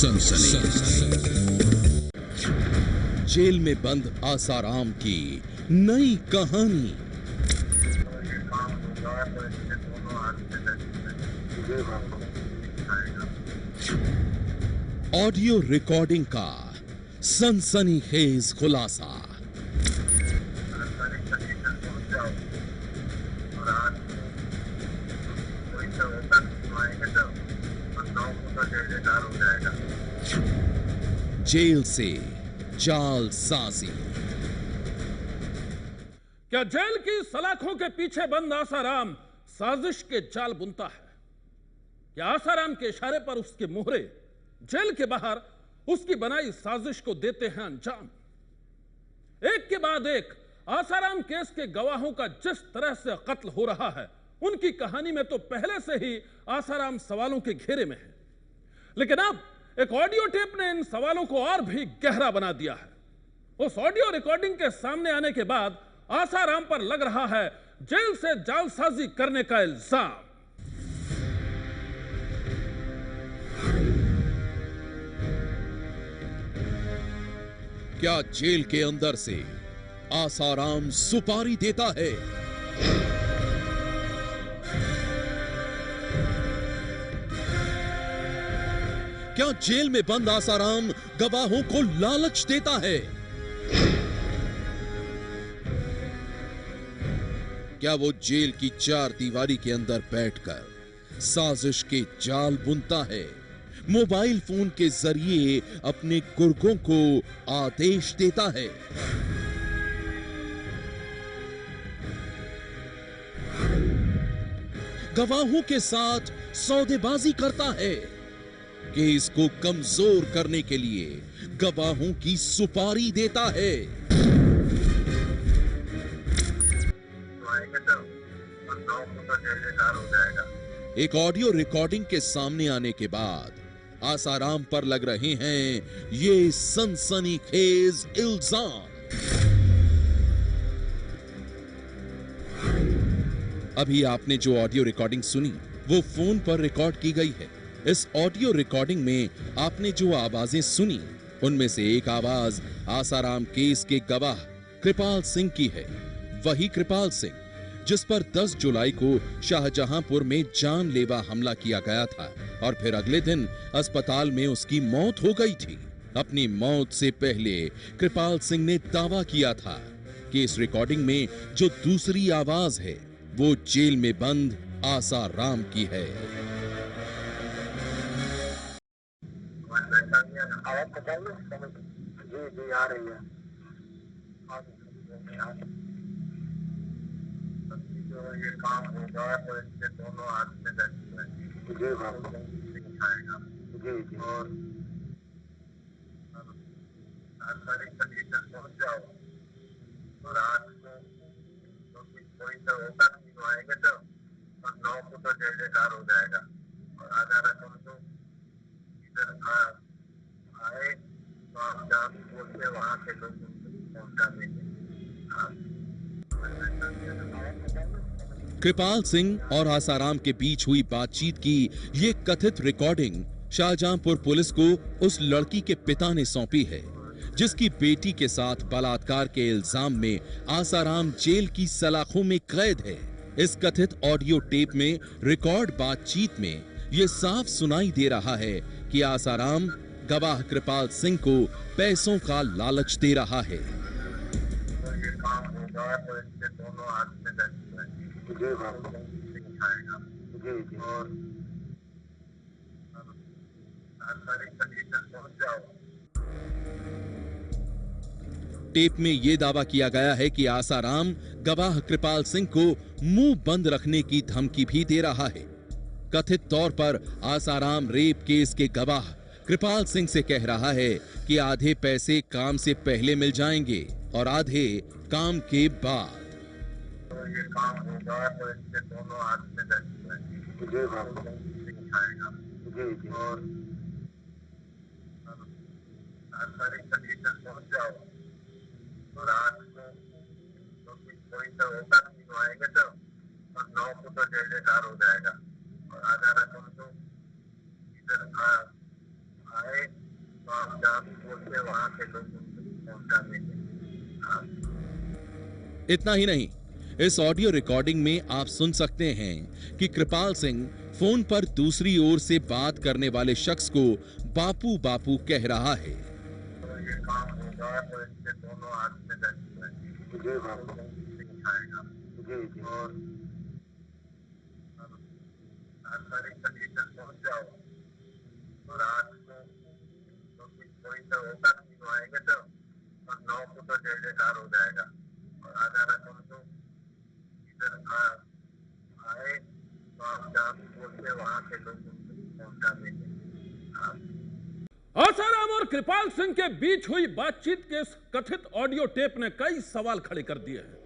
सनसनी। जेल में बंद आसाराम की नई कहानी। ऑडियो रिकॉर्डिंग का सनसनीखेज खुलासा। जेल से जालसाजी। क्या जेल की सलाखों के पीछे बंद आसाराम साजिश के जाल बुनता है? क्या आसाराम के इशारे पर उसके मोहरे जेल के बाहर उसकी बनाई साजिश को देते हैं अंजाम? एक के बाद एक आसाराम केस के गवाहों का जिस तरह से कत्ल हो रहा है, उनकी कहानी में तो पहले से ही आसाराम सवालों के घेरे में है। लेकिन अब एक ऑडियो टेप ने इन सवालों को और भी गहरा बना दिया है। उस ऑडियो रिकॉर्डिंग के सामने आने के बाद आसाराम पर लग रहा है जेल से जालसाजी करने का इल्जाम। क्या जेल के अंदर से आसाराम सुपारी देता है? क्या जेल में बंद आसाराम गवाहों को लालच देता है? क्या वो जेल की चार दीवारी के अंदर बैठकर साजिश के जाल बुनता है? मोबाइल फोन के जरिए अपने गुर्गों को आदेश देता है? गवाहों के साथ सौदेबाजी करता है? केस को कमजोर करने के लिए गवाहों की सुपारी देता है? एक ऑडियो रिकॉर्डिंग के सामने आने के बाद आसाराम पर लग रहे हैं ये सनसनीखेज इल्जाम। अभी आपने जो ऑडियो रिकॉर्डिंग सुनी वो फोन पर रिकॉर्ड की गई है। इस ऑडियो रिकॉर्डिंग में आपने जो आवाजें सुनी उनमें से एक आवाज आसाराम केस के गवाह कृपाल सिंह की है। वही कृपाल सिंह जिस पर 10 जुलाई को शाहजहांपुर में जानलेवा हमला किया गया था और फिर अगले दिन अस्पताल में उसकी मौत हो गई थी। अपनी मौत से पहले कृपाल सिंह ने दावा किया था कि इस रिकॉर्डिंग में जो दूसरी आवाज है वो जेल में बंद आसाराम की है। जी आ रही है। जो ये काम होगा तो इसके दोनों हाथ में जी आएगा। जी जी और सारी कंडीशन पहुंच जाओ तो रात को कोई तो होगा तीनों आएंगे तो और 9 को तो जय जयकार हो जाएगा और आधा रकम तो इधर आए तो आप जहाँ बोलते वहाँ के लोग पहुँचा देंगे। कृपाल सिंह और आसाराम के बीच हुई बातचीत की ये कथित रिकॉर्डिंग शाहजहांपुर पुलिस को उस लड़की के पिता ने सौंपी है जिसकी बेटी के साथ बलात्कार के इल्जाम में आसाराम जेल की सलाखों में कैद है। इस कथित ऑडियो टेप में रिकॉर्ड बातचीत में ये साफ सुनाई दे रहा है कि आसाराम गवाह कृपाल सिंह को पैसों का लालच दे रहा है। ये काम होगा तो इसके दोनों हाथ में जी आएगा। जी जी और सारी कंडीशन पहुंच जाओ। टेप में यह दावा किया गया है कि आसाराम गवाह कृपाल सिंह को मुंह बंद रखने की धमकी भी दे रहा है। कथित तौर पर आसाराम रेप केस के गवाह कृपाल सिंह से कह रहा है कि आधे पैसे काम से पहले मिल जाएंगे और आधे काम के बाद। तो ये काम होगा तो इसके दोनों हाथ में जी आएगा। जी जी और सारी कंडीशन पहुंच जाओ तो रात को कोई तो होगा तीनों आएंगे तो और 9 को तो जय जयकार हो जाएगा और आधा रकम तो इधर आए पहुंचा देंगे। हाँ। इतना ही नहीं, इस ऑडियो रिकॉर्डिंग में आप सुन सकते हैं कि कृपाल सिंह फोन पर दूसरी ओर से बात करने वाले शख्स को बापू बापू कह रहा है। तो ये काम होगा तो इसके दोनों हाथ में लगी है, दिखाएगा जी। और सारी कंडीशन पहुंच जाओ तो रात को तो कोई तो होगा तीनों आएंगे तो, और 9 को तो जय जयकार हो जाएगा। और आधा रकम तो इधर आए तो आप जहाँ भी बोलते वहां के लोग पहुंचा देंगे। हाँ। आसाराम और कृपाल सिंह के बीच हुई बातचीत के इस कथित ऑडियो टेप ने कई सवाल खड़े कर दिए हैं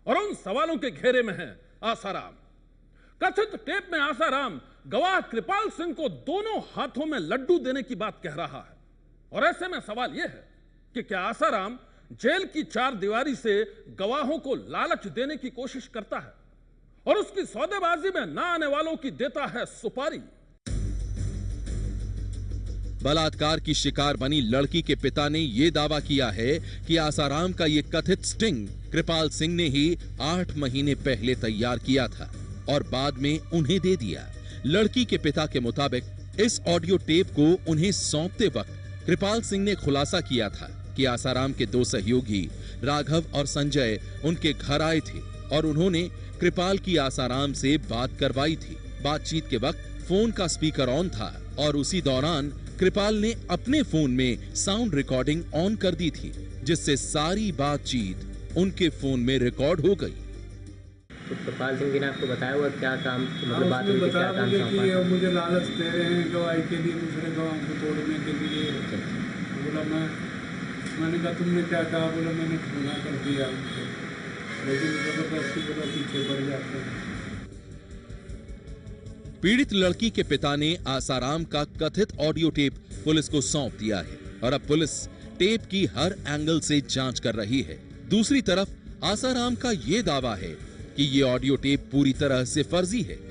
और उन सवालों के घेरे में है आसाराम। कथित टेप में आसाराम गवाह कृपाल सिंह को दोनों हाथों में लड्डू देने की बात कह रहा है और ऐसे में सवाल यह है कि क्या आसाराम जेल की चार दीवारी से गवाहों को लालच देने की कोशिश करता है और उसकी सौदेबाजी में ना आने वालों की देता है सुपारी। बलात्कार की शिकार बनी लड़की के पिता ने यह दावा किया है कि आसाराम का यह कथित स्टिंग कृपाल सिंह ने ही 8 महीने पहले तैयार किया था और बाद में उन्हें दे दिया। लड़की के पिता के मुताबिक इस ऑडियो टेप को उन्हें सौंपते वक्त कृपाल सिंह ने खुलासा किया था कि आसाराम के 2 सहयोगी राघव और संजय उनके घर आए थे और उन्होंने कृपाल की आसाराम से बात करवाई थी। बातचीत के वक्त फोन का स्पीकर ऑन था और उसी दौरान कृपाल ने अपने फोन में साउंड रिकॉर्डिंग ऑन कर दी थी, जिससे सारी बातचीत उनके फोन में रिकॉर्ड हो गई। तो कृपाल सिंह जी ने आपको बताया हुआ क्या काम, मतलब बात हुई थी, क्या काम कि ये मुझे लालच दे रहे हैं गवाही के लिए, दूसरे गवाह को तोड़ने के लिए। बोला मैंने कहा तुमने क्या कहा? बोला मैंने मना कर दिया, लेकिन जबरदस्ती बोला पीछे पड़ जाते हैं। पीड़ित लड़की के पिता ने आसाराम का कथित ऑडियो टेप पुलिस को सौंप दिया है और अब पुलिस टेप की हर एंगल से जांच कर रही है। दूसरी तरफ आसाराम का यह दावा है कि ये ऑडियो टेप पूरी तरह से फर्जी है।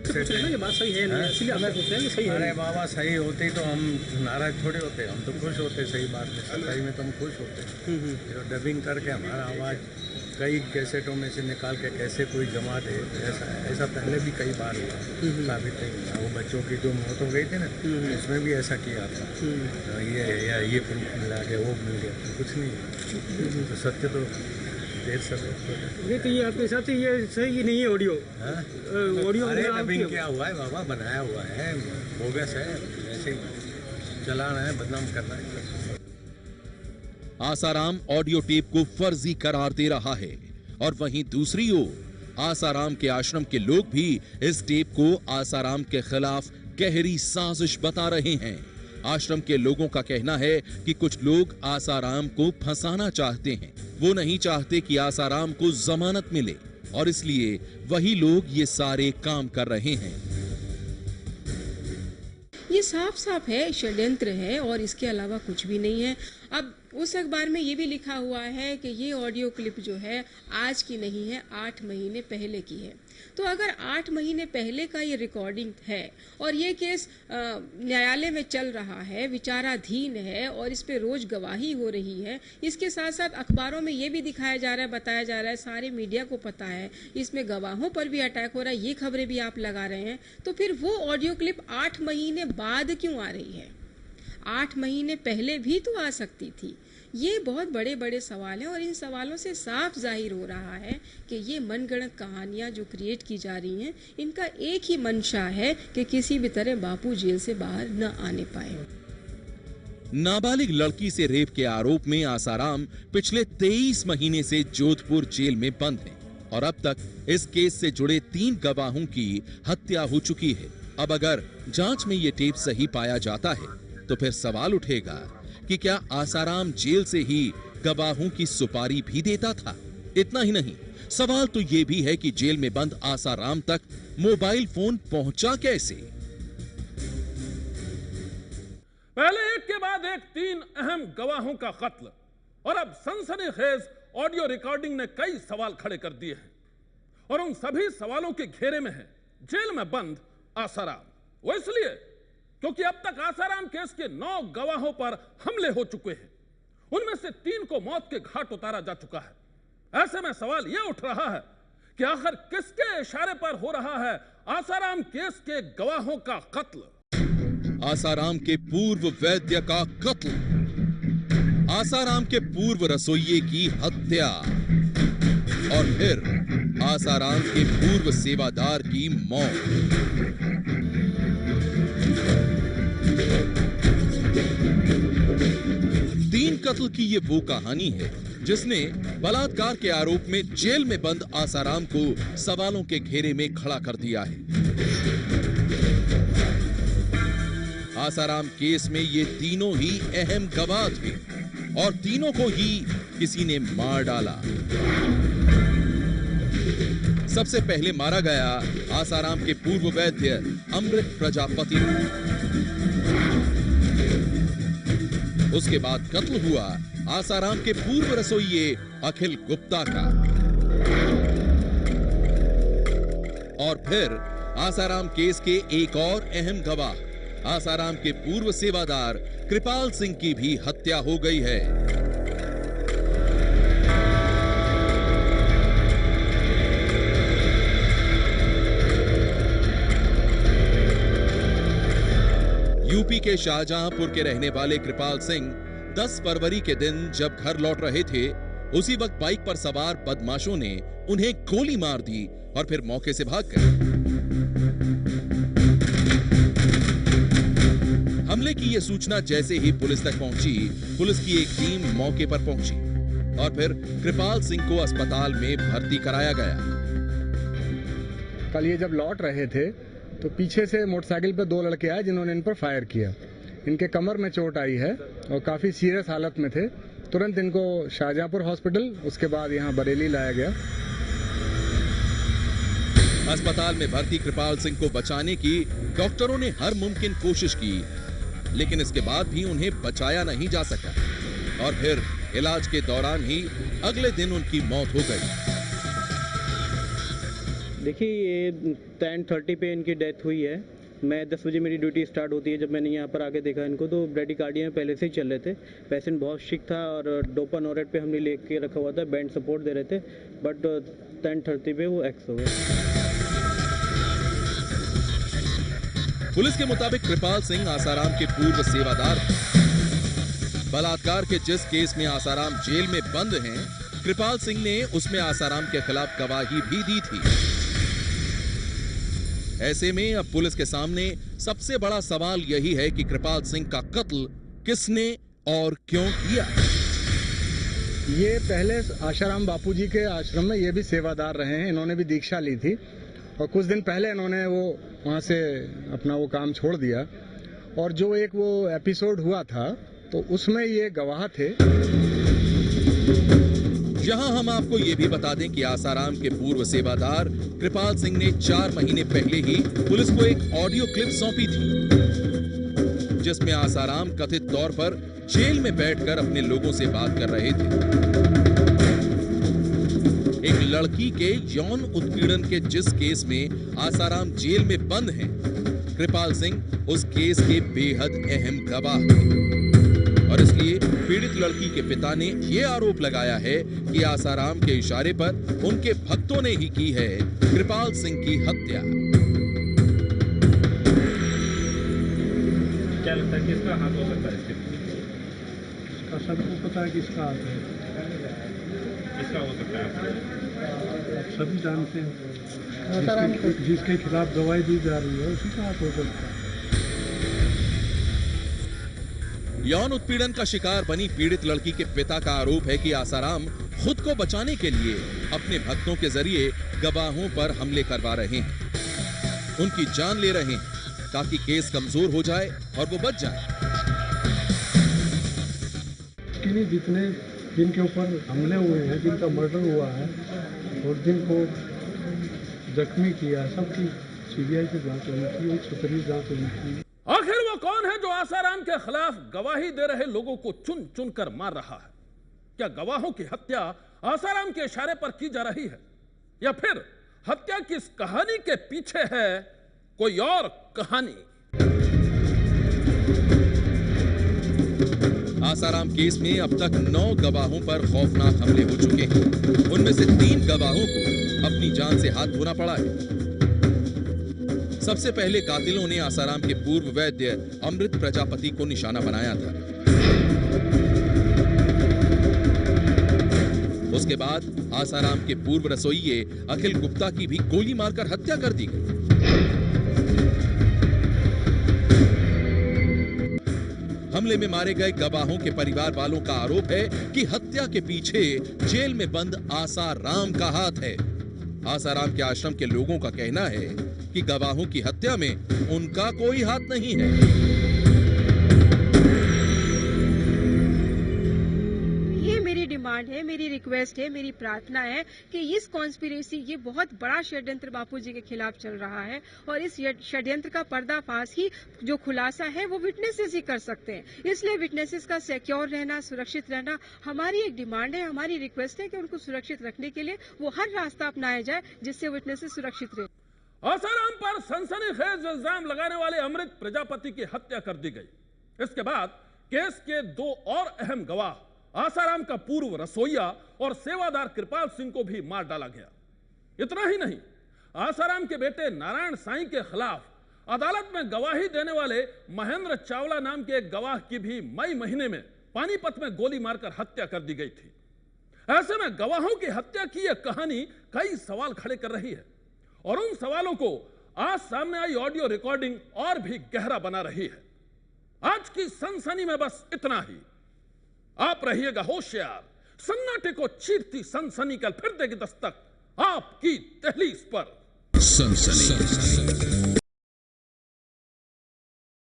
ये बात सही है नहीं, इसलिए हमें पूछ रहे हैं कि सही है। अरे बाबा सही होती तो हम नाराज थोड़े होते, हम तो खुश होते। सही बात है, सच्चाई में तो हम खुश होते। जो डबिंग करके हमारा आवाज़ कई कैसेटों में से निकाल के कैसे कोई जमा दे, ऐसा पहले भी कई बार हुआ, साबित नहीं हुआ। वो बच्चों की जो मौत हो गई थी ना, उसमें भी ऐसा किया था। तो ये प्रूफ मिला के वो मिल गया, तो कुछ नहीं। तो सत्य तो देर सवेर नहीं। तो ये आपके हिसाब से ये सही नहीं है ऑडियो? ऑडियो डबिंग क्या हुआ है बाबा, बनाया हुआ है, बोगस है, ऐसे चलाना है, बदनाम करना है। आसाराम ऑडियो टेप को फर्जी करार दे रहा है और वहीं दूसरी ओर आसाराम के आश्रम के लोग भी इस टेप को आसाराम के खिलाफ गहरी साजिश बता रहे हैं। आश्रम के लोगों का कहना है कि कुछ लोग आसाराम को फंसाना चाहते हैं। वो नहीं चाहते कि आसाराम को जमानत मिले और इसलिए वही लोग ये सारे काम कर रहे हैं। ये साफ साफ है, षड्यंत्र है और इसके अलावा कुछ भी नहीं है। अब उस अखबार में ये भी लिखा हुआ है कि ये ऑडियो क्लिप जो है आज की नहीं है, 8 महीने पहले की है। तो अगर 8 महीने पहले का ये रिकॉर्डिंग है और ये केस न्यायालय में चल रहा है, विचाराधीन है और इस पे रोज गवाही हो रही है, इसके साथ साथ अखबारों में ये भी दिखाया जा रहा है, बताया जा रहा है, सारे मीडिया को पता है, इसमें गवाहों पर भी अटैक हो रहा है, ये खबरें भी आप लगा रहे हैं, तो फिर वो ऑडियो क्लिप 8 महीने बाद क्यों आ रही है? 8 महीने पहले भी तो आ सकती थी। ये बहुत बड़े बड़े सवाल हैं और इन सवालों से साफ जाहिर हो रहा है कि ये मनगढ़ंत कहानियां जो क्रिएट की जा रही हैं, इनका एक ही मंशा है कि किसी भी तरह बापू जेल से बाहर न आने पाए। नाबालिग लड़की से रेप के आरोप में आसाराम पिछले 23 महीने से जोधपुर जेल में बंद हैं और अब तक इस केस से जुड़े 3 गवाहों की हत्या हो चुकी है। अब अगर जांच में ये टेप सही पाया जाता है तो फिर सवाल उठेगा कि क्या आसाराम जेल से ही गवाहों की सुपारी भी देता था? इतना ही नहीं, सवाल तो ये भी है कि जेल में बंद आसाराम तक मोबाइल फोन पहुंचा कैसे? पहले एक के बाद एक 3 अहम गवाहों का कत्ल और अब सनसनीखेज ऑडियो रिकॉर्डिंग ने कई सवाल खड़े कर दिए हैं और उन सभी सवालों के घेरे में है जेल में बंद आसाराम। वो इसलिए क्योंकि अब तक आसाराम केस के 9 गवाहों पर हमले हो चुके हैं उनमें से 3 को मौत के घाट उतारा जा चुका है। ऐसे में सवाल यह उठ रहा है कि आखिर किसके इशारे पर हो रहा है आसाराम केस के गवाहों का कत्ल। आसाराम के पूर्व वैद्य का कत्ल, आसाराम के पूर्व रसोइये की हत्या और फिर आसाराम के पूर्व सेवादार की मौत। तीन कत्ल की ये वो कहानी है जिसने बलात्कार के आरोप में जेल में बंद आसाराम को सवालों के घेरे में खड़ा कर दिया है। आसाराम केस में ये तीनों ही अहम गवाह थे और तीनों को ही किसी ने मार डाला। सबसे पहले मारा गया आसाराम के पूर्व वैद्य अमृत प्रजापति। उसके बाद कत्ल हुआ आसाराम के पूर्व रसोइये अखिल गुप्ता का और फिर आसाराम केस के एक और अहम गवाह आसाराम के पूर्व सेवादार कृपाल सिंह की भी हत्या हो गई है। यूपी के शाहजहांपुर के रहने वाले कृपाल सिंह 10 फरवरी के दिन जब घर लौट रहे थे, उसी वक्त बाइक पर सवार बदमाशों ने उन्हें गोली मार दी और फिर मौके से भाग गए। हमले की यह सूचना जैसे ही पुलिस तक पहुंची, पुलिस की एक टीम मौके पर पहुंची और फिर कृपाल सिंह को अस्पताल में भर्ती कराया गया। कल ये जब लौट रहे थे तो पीछे से मोटरसाइकिल पर 2 लड़के आए जिन्होंने इन पर फायर किया। इनके कमर में चोट आई है और काफी सीरियस हालत में थे। तुरंत इनको शाहजहांपुर हॉस्पिटल, उसके बाद यहाँ बरेली लाया गया। अस्पताल में भर्ती कृपाल सिंह को बचाने की डॉक्टरों ने हर मुमकिन कोशिश की, लेकिन इसके बाद भी उन्हें बचाया नहीं जा सका और फिर इलाज के दौरान ही अगले दिन उनकी मौत हो गई। देखिए, ये 10:30 पे इनकी डेथ हुई है। मैं 10 बजे मेरी ड्यूटी स्टार्ट होती है। जब मैंने यहाँ पर आके देखा इनको तो ब्रेडिकार्डिया में पहले से ही चल रहे थे। पेशेंट बहुत सिक था और डोपानोरेट पे हमने लेके रखा हुआ था, बैंड सपोर्ट दे रहे थे, बट 10:30 पे वो एक्स हो गए। पुलिस के मुताबिक कृपाल सिंह आसाराम के पूर्व सेवादार थे। बलात्कार के जिस केस में आसाराम जेल में बंद हैं, कृपाल सिंह ने उसमें आसाराम के खिलाफ गवाही भी दी थी। ऐसे में अब पुलिस के सामने सबसे बड़ा सवाल यही है कि कृपाल सिंह का कत्ल किसने और क्यों किया। ये पहले आशाराम बापूजी के आश्रम में ये भी सेवादार रहे हैं। इन्होंने भी दीक्षा ली थी और कुछ दिन पहले इन्होंने वो वहाँ से अपना वो काम छोड़ दिया और जो एक वो एपिसोड हुआ था तो उसमें ये गवाह थे। यहां हम आपको ये भी बता दें कि आसाराम के पूर्व सेवादार कृपाल सिंह ने 4 महीने पहले ही पुलिस को एक ऑडियो क्लिप सौंपी थी, जिसमें आसाराम कथित तौर पर जेल में बैठकर अपने लोगों से बात कर रहे थे। एक लड़की के यौन उत्पीड़न के जिस केस में आसाराम जेल में बंद हैं, कृपाल सिंह उस केस के बेहद अहम गवाह थे और इसलिए पीड़ित लड़की के पिता ने यह आरोप लगाया है कि आसाराम के इशारे पर उनके भक्तों ने ही की है कृपाल सिंह की हत्या। क्या लगता है किसका हाथ हो सकता है इसके पीछे? इसका सबको पता है किसका हाथ है। किसका हो सकता है? आप सभी जानते हैं। जिसके खिलाफ गवाही दी जा रही है उसी का हाथ हो सकता है। यौन उत्पीड़न का शिकार बनी पीड़ित लड़की के पिता का आरोप है कि आसाराम खुद को बचाने के लिए अपने भक्तों के जरिए गवाहों पर हमले करवा रहे हैं, उनकी जान ले रहे हैं ताकि केस कमजोर हो जाए और वो बच जाए। जितने जिनके ऊपर हमले हुए हैं, जिनका मर्डर हुआ है और जिनको जख्मी किया, सबकी सीबीआई की जांच होनी चाहिए, सतरी जांच होनी चाहिए। आखिर वो कौन है जो आसाराम के खिलाफ गवाही दे रहे लोगों को चुन चुन कर मार रहा है? क्या गवाहों की हत्या आसाराम के इशारे पर की जा रही है या फिर हत्या की इस कहानी के पीछे है कोई और कहानी? आसाराम केस में अब तक 9 गवाहों पर खौफनाक हमले हो चुके हैं। उनमें से 3 गवाहों को अपनी जान से हाथ धोना पड़ा है। सबसे पहले कातिलों ने आसाराम के पूर्व वैद्य अमृत प्रजापति को निशाना बनाया था। उसके बाद आसाराम के पूर्व रसोइये अखिल गुप्ता की भी गोली मारकर हत्या कर दी गई। हमले में मारे गए गवाहों के परिवार वालों का आरोप है कि हत्या के पीछे जेल में बंद आसाराम का हाथ है। आसाराम के आश्रम के लोगों का कहना है कि गवाहों की हत्या में उनका कोई हाथ नहीं है। मेरी डिमांड है, मेरी रिक्वेस्ट है, मेरी प्रार्थना है कि इस कॉन्स्पिरेसी, ये बहुत बड़ा षड्यंत्र बापूजी के खिलाफ चल रहा है और इस षड्यंत्र का पर्दाफाश ही जो खुलासा है वो विटनेसेस ही कर सकते हैं। इसलिए विटनेसेस का सिक्योर रहना, सुरक्षित रहना हमारी एक डिमांड है, हमारी रिक्वेस्ट है कि उनको सुरक्षित रखने के लिए वो हर रास्ता अपनाया जाए जिससे विटनेसेस सुरक्षित रहे। आसाराम पर सनसनीखेज इल्जाम लगाने वाले अमृत प्रजापति की हत्या कर दी गई। इसके बाद केस के 2 और अहम गवाह आसाराम का पूर्व रसोइया और सेवादार कृपाल सिंह को भी मार डाला गया। इतना ही नहीं, आसाराम के बेटे नारायण साईं के खिलाफ अदालत में गवाही देने वाले महेंद्र चावला नाम के एक गवाह की भी मई महीने में पानीपत में गोली मारकर हत्या कर दी गई थी। ऐसे में गवाहों की हत्या की यह कहानी कई सवाल खड़े कर रही है और उन सवालों को आज सामने आई ऑडियो रिकॉर्डिंग और भी गहरा बना रही है। आज की सनसनी में बस इतना ही। आप रहिएगा होशियार, सन्नाटे को चीरती सनसनी कल फिर देगी दस्तक आपकी दहलीज पर। सनसनी